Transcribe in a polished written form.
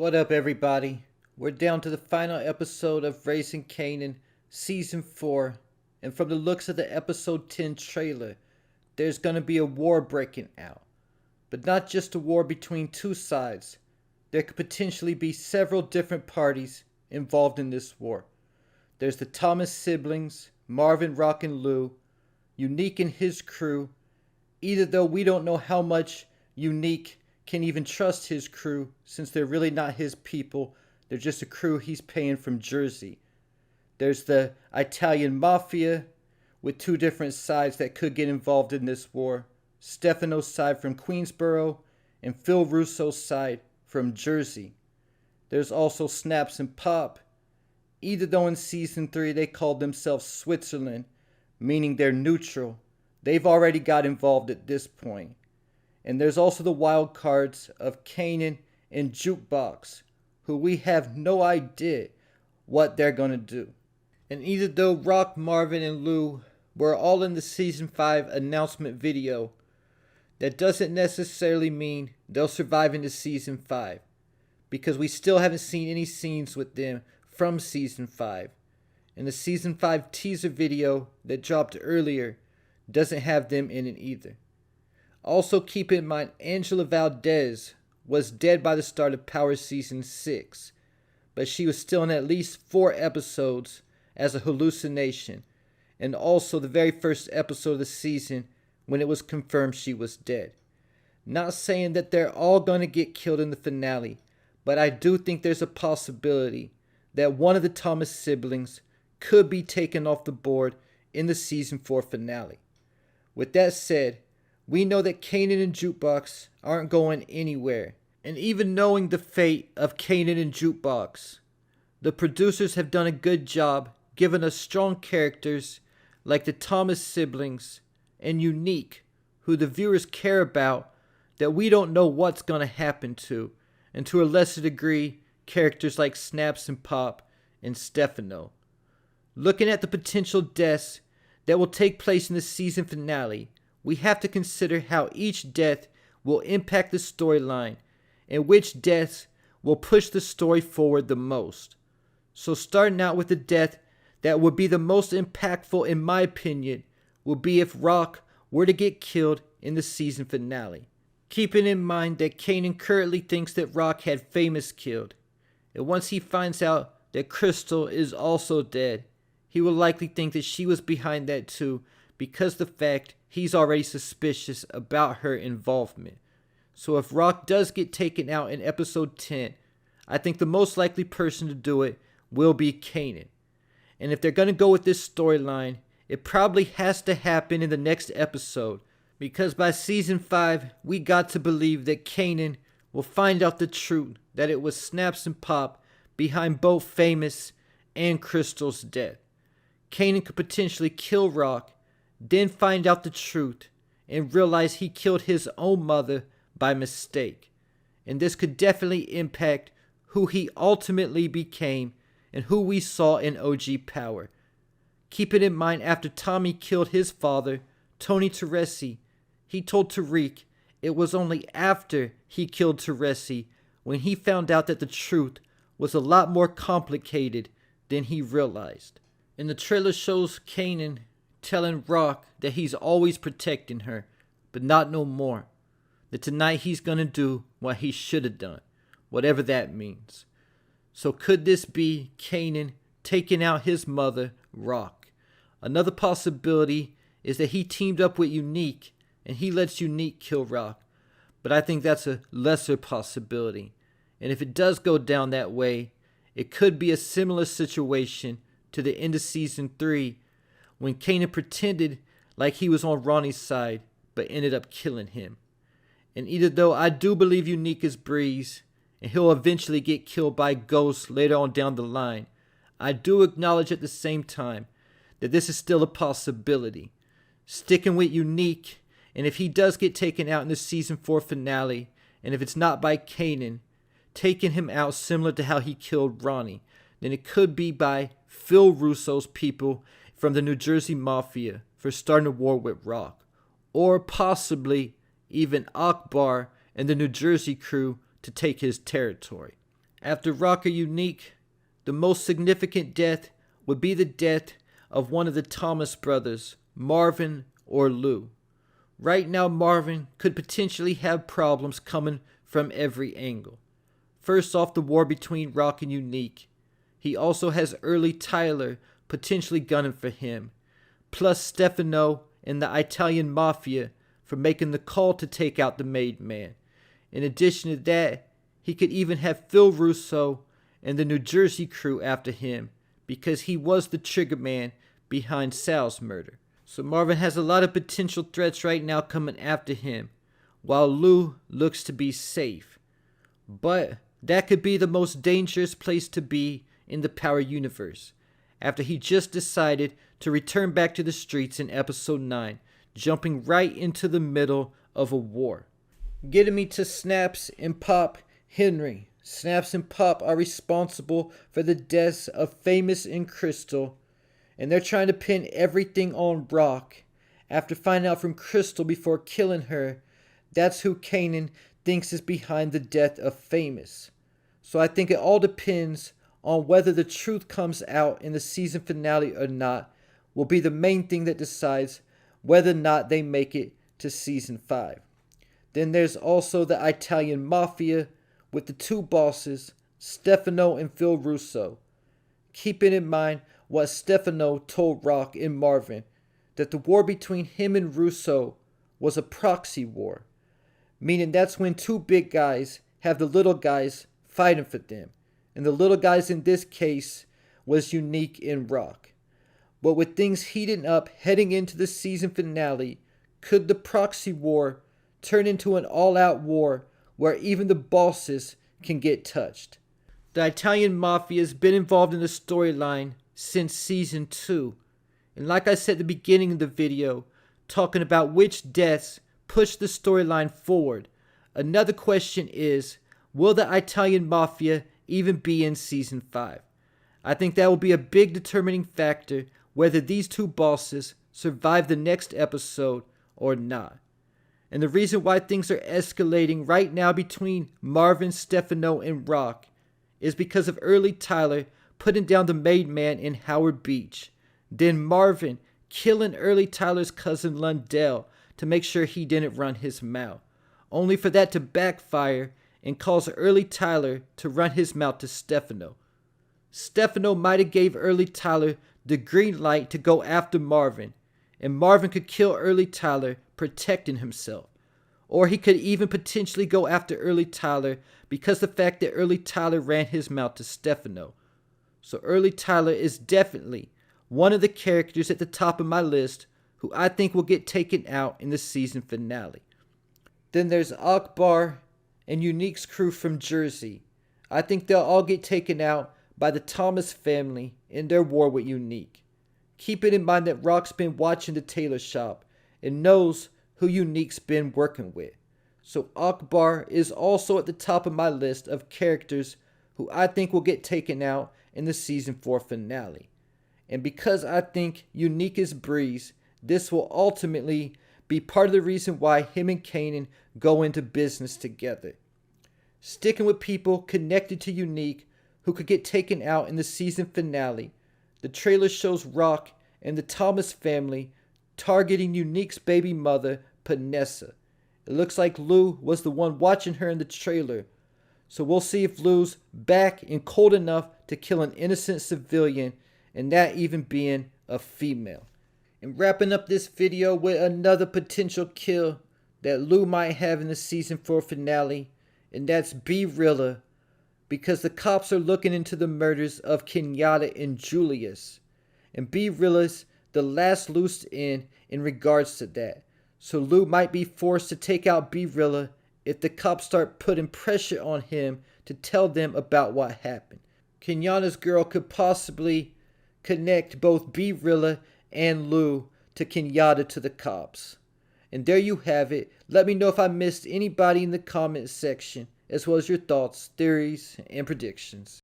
What up, everybody? We're down to the final episode of Raising Kanan, Season 4, and from the looks of the Episode 10 trailer, there's gonna be a war breaking out. But not just a war between two sides. There could potentially be several different parties involved in this war. There's the Thomas siblings, Marvin, Rock, and Lou, Unique and his crew, either though we don't know how much Unique can even trust his crew since they're really not his people, they're just a crew he's paying from Jersey. There's the Italian Mafia with two different sides that could get involved in this war. Stefano's side from Queensboro and Phil Russo's side from Jersey. There's also Snaps and Pop, either though in Season 3 they called themselves Switzerland, meaning they're neutral. They've already got involved at this point. And there's also the wild cards of Kanan and Jukebox, who we have no idea what they're going to do. And either though Rock, Marvin, and Lou were all in the Season 5 announcement video, that doesn't necessarily mean they'll survive into Season 5, because we still haven't seen any scenes with them from Season 5. And the Season 5 teaser video that dropped earlier doesn't have them in it either. Also keep in mind Angela Valdez was dead by the start of Power Season 6, but she was still in at least 4 episodes as a hallucination, and also the very first episode of the season when it was confirmed she was dead. Not saying that they're all going to get killed in the finale, but I do think there's a possibility that one of the Thomas siblings could be taken off the board in the Season 4 finale. With that said, we know that Kanan and Jukebox aren't going anywhere. And even knowing the fate of Kanan and Jukebox, the producers have done a good job giving us strong characters like the Thomas siblings and Unique, who the viewers care about, that we don't know what's going to happen to, and to a lesser degree, characters like Snaps and Pop and Stefano. Looking at the potential deaths that will take place in the season finale, we have to consider how each death will impact the storyline and which deaths will push the story forward the most. So starting out with the death that would be the most impactful in my opinion would be if Rock were to get killed in the season finale. Keeping in mind that Kanan currently thinks that Rock had Famous killed, and once he finds out that Crystal is also dead, he will likely think that she was behind that too, because the fact he's already suspicious about her involvement. So if Rock does get taken out in episode 10, I think the most likely person to do it will be Kanan. And if they're going to go with this storyline, it probably has to happen in the next episode, because by season 5, we got to believe that Kanan will find out the truth that it was Snaps and Pop behind both Famous and Crystal's death. Kanan could potentially kill Rock, then find out the truth and realize he killed his own mother by mistake. And this could definitely impact who he ultimately became and who we saw in OG Power. Keep it in mind, after Tommy killed his father, Tony Teresi, he told Tariq it was only after he killed Teresi when he found out that the truth was a lot more complicated than he realized. And the trailer shows Kanan telling Rock that he's always protecting her, but not no more. That tonight he's gonna do what he should have done, whatever that means. So could this be Kanan taking out his mother, Rock? Another possibility is that he teamed up with Unique and he lets Unique kill Rock, but I think that's a lesser possibility. And if it does go down that way, it could be a similar situation to the end of season 3, when Kanan pretended like he was on Ronnie's side, but ended up killing him. And either though I do believe Unique is Breeze, and he'll eventually get killed by Ghost later on down the line, I do acknowledge at the same time that this is still a possibility. Sticking with Unique, and if he does get taken out in the season 4 finale, and if it's not by Kanan, taking him out similar to how he killed Ronnie, then it could be by Phil Russo's people from the New Jersey Mafia for starting a war with Rock. Or possibly even Akbar and the New Jersey crew to take his territory. After Rock or Unique, the most significant death would be the death of one of the Thomas brothers, Marvin or Lou. Right now, Marvin could potentially have problems coming from every angle. First off, the war between Rock and Unique. He also has early Tyler potentially gunning for him, plus Stefano and the Italian Mafia for making the call to take out the Made Man. In addition to that, he could even have Phil Russo and the New Jersey crew after him because he was the trigger man behind Sal's murder. So Marvin has a lot of potential threats right now coming after him, while Lou looks to be safe. But that could be the most dangerous place to be in the Power universe, after he just decided to return back to the streets in episode 9, jumping right into the middle of a war. Getting me to Snaps and Pop Henry. Snaps and Pop are responsible for the deaths of Famous and Crystal, and they're trying to pin everything on Rock. After finding out from Crystal before killing her, that's who Kanan thinks is behind the death of Famous. So I think it all depends on whether the truth comes out in the season finale or not, will be the main thing that decides whether or not they make it to season 5. Then there's also the Italian Mafia with the two bosses, Stefano and Phil Russo. Keeping in mind what Stefano told Rock and Marvin, that the war between him and Russo was a proxy war, meaning that's when two big guys have the little guys fighting for them, and the little guys in this case was Unique and Rock. But with things heating up heading into the season finale, could the proxy war turn into an all-out war where even the bosses can get touched? The Italian Mafia has been involved in the storyline since season 2. And like I said at the beginning of the video, talking about which deaths push the storyline forward, another question is, will the Italian Mafia even be in season 5? I think that will be a big determining factor whether these two bosses survive the next episode or not. And the reason why things are escalating right now between Marvin, Stefano, and Rock is because of early Tyler putting down the Made Man in Howard Beach. Then Marvin killing early Tyler's cousin Lundell to make sure he didn't run his mouth, only for that to backfire and cause early Tyler to run his mouth to Stefano. Stefano might have gave early Tyler the green light to go after Marvin, and Marvin could kill early Tyler protecting himself. Or he could even potentially go after early Tyler because the fact that early Tyler ran his mouth to Stefano. So early Tyler is definitely one of the characters at the top of my list who I think will get taken out in the season finale. Then there's Akbar and Unique's crew from Jersey. I think they'll all get taken out by the Thomas family in their war with Unique. Keeping in mind that Rock's been watching the tailor shop and knows who Unique's been working with. So Akbar is also at the top of my list of characters who I think will get taken out in the season 4 finale. And because I think Unique is Breeze, this will ultimately be part of the reason why him and Kanan go into business together. Sticking with people connected to Unique who could get taken out in the season finale, the trailer shows Rock and the Thomas family targeting Unique's baby mother, Panessa. It looks like Lou was the one watching her in the trailer, so we'll see if Lou's back and cold enough to kill an innocent civilian, and that even being a female. And wrapping up this video with another potential kill that Lou might have in the season 4 finale, and that's B-Rilla, because the cops are looking into the murders of Kenyatta and Julius, and B-Rilla's the last loose end in regards to that. So Lou might be forced to take out B-Rilla if the cops start putting pressure on him to tell them about what happened. Kenyatta's girl could possibly connect both B-Rilla and Lou to Kenyatta to the cops. And there you have it. Let me know if I missed anybody in the comments section, as well as your thoughts, theories, and predictions.